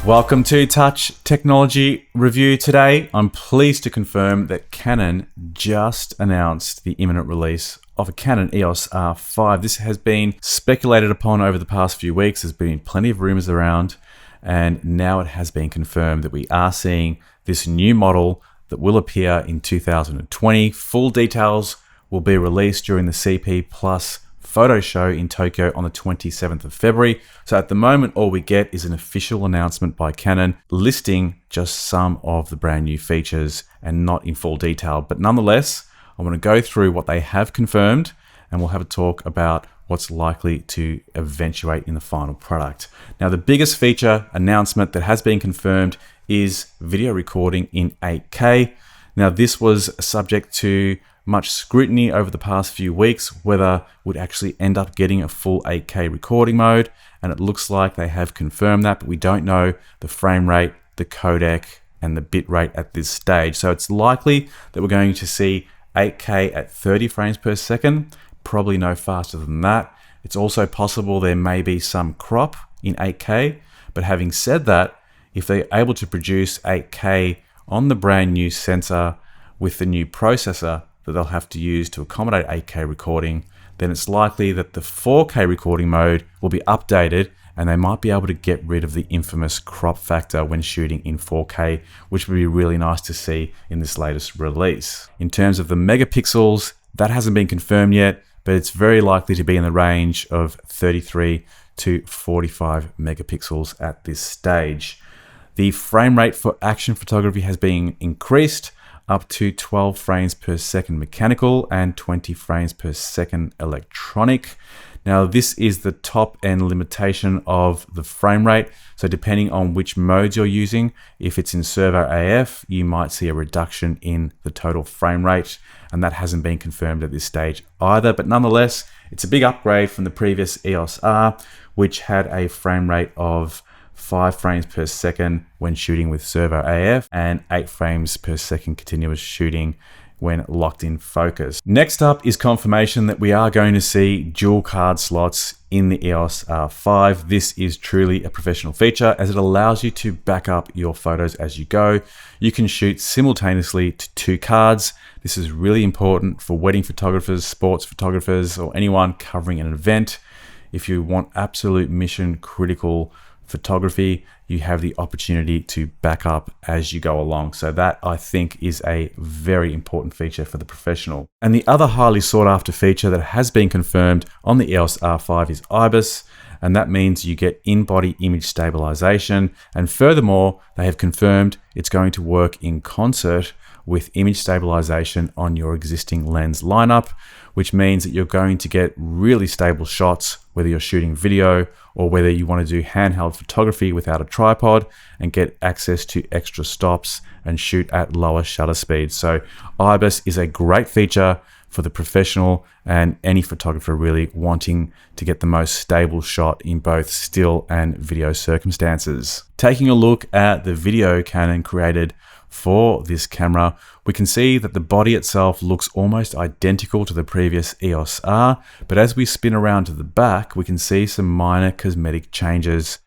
Welcome to Touch Technology Review. Today, I'm pleased to confirm that Canon just announced the imminent release of a Canon EOS R5. This has been speculated upon over the past few weeks. There's been plenty of rumors around, and now it has been confirmed that we are seeing this new model that will appear in 2020. Full details will be released during the CP Plus photo show in Tokyo on the 27th of February. So at the moment, all we get is an official announcement by Canon listing just some of the brand new features and not in full detail. But nonetheless, I want to go through what they have confirmed, and we'll have a talk about what's likely to eventuate in the final product. Now, the biggest feature announcement that has been confirmed is video recording in 8K. Now, this was subject to much scrutiny over the past few weeks, whether we'd actually end up getting a full 8K recording mode, and it looks like they have confirmed that, but we don't know the frame rate, the codec, and the bit rate at this stage. So it's likely that we're going to see 8K at 30 frames per second, probably no faster than that. It's also possible there may be some crop in 8K, but having said that, if they're able to produce 8K on the brand new sensor with the new processor that they'll have to use to accommodate 8K recording, then it's likely that the 4K recording mode will be updated, and they might be able to get rid of the infamous crop factor when shooting in 4K, which would be really nice to see in this latest release. In terms of the megapixels, that hasn't been confirmed yet, but it's very likely to be in the range of 33 to 45 megapixels at this stage. The frame rate for action photography has been increased up to 12 frames per second mechanical and 20 frames per second electronic. Now, this is the top end limitation of the frame rate. So depending on which modes you're using, if it's in servo AF, you might see a reduction in the total frame rate, and that hasn't been confirmed at this stage either. But nonetheless, it's a big upgrade from the previous EOS R, which had a frame rate of 5 frames per second when shooting with servo AF and 8 frames per second continuous shooting when locked in focus. Next up is confirmation that we are going to see dual card slots in the EOS R5. This is truly a professional feature as it allows you to back up your photos as you go. You can shoot simultaneously to 2 cards. This is really important for wedding photographers, sports photographers, or anyone covering an event. If you want absolute mission critical photography, you have the opportunity to back up as you go along. So that, I think, is a very important feature for the professional. And the other highly sought after feature that has been confirmed on the EOS R5 is IBIS, and that means you get in-body image stabilization. And furthermore, they have confirmed it's going to work in concert with image stabilization on your existing lens lineup, which means that you're going to get really stable shots, whether you're shooting video or whether you want to do handheld photography without a tripod and get access to extra stops and shoot at lower shutter speeds. So IBIS is a great feature for the professional and any photographer really wanting to get the most stable shot in both still and video circumstances. Taking a look at the video Canon created for this camera, we can see that the body itself looks almost identical to the previous EOS R, but as we spin around to the back, we can see some minor cosmetic changes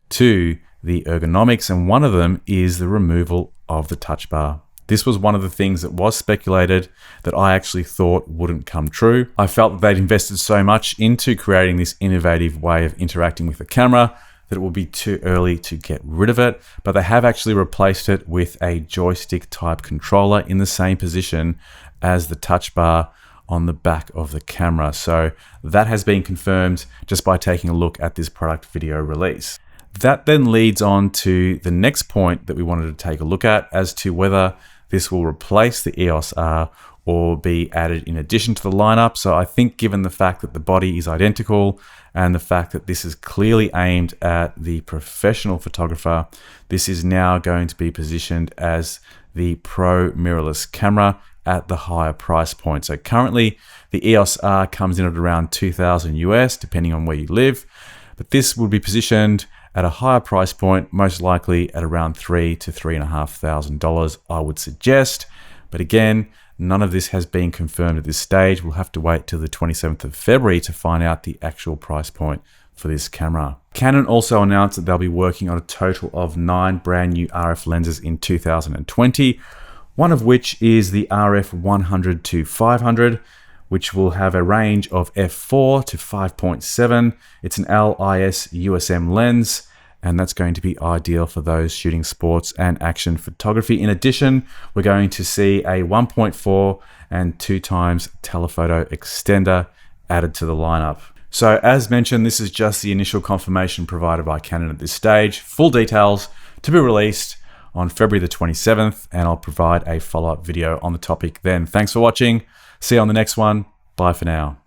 to the ergonomics, and one of them is the removal of the touch bar. This was one of the things that was speculated that I actually thought wouldn't come true. I felt that they'd invested so much into creating this innovative way of interacting with the camera that it would be too early to get rid of it, but they have actually replaced it with a joystick type controller in the same position as the touch bar on the back of the camera. So that has been confirmed just by taking a look at this product video release. That then leads on to the next point that we wanted to take a look at as to whether this will replace the EOS R or be added in addition to the lineup. So I think given the fact that the body is identical and the fact that this is clearly aimed at the professional photographer, this is now going to be positioned as the pro mirrorless camera at the higher price point. So currently the EOS R comes in at around $2,000 US, depending on where you live, but this will be positioned at a higher price point, most likely at around $3,000 to $3,500, I would suggest. But again, none of this has been confirmed at this stage. We'll have to wait till the 27th of February to find out the actual price point for this camera. Canon also announced that they'll be working on a total of 9 brand new RF lenses in 2020, one of which is the RF 100 to 500, which will have a range of f4 to 5.7. It's an LIS USM lens, and that's going to be ideal for those shooting sports and action photography. In addition, we're going to see a 1.4 and 2 times telephoto extender added to the lineup. So as mentioned, this is just the initial confirmation provided by Canon at this stage. Full details to be released on February the 27th, and I'll provide a follow-up video on the topic then. Thanks for watching. See you on the next one. Bye for now.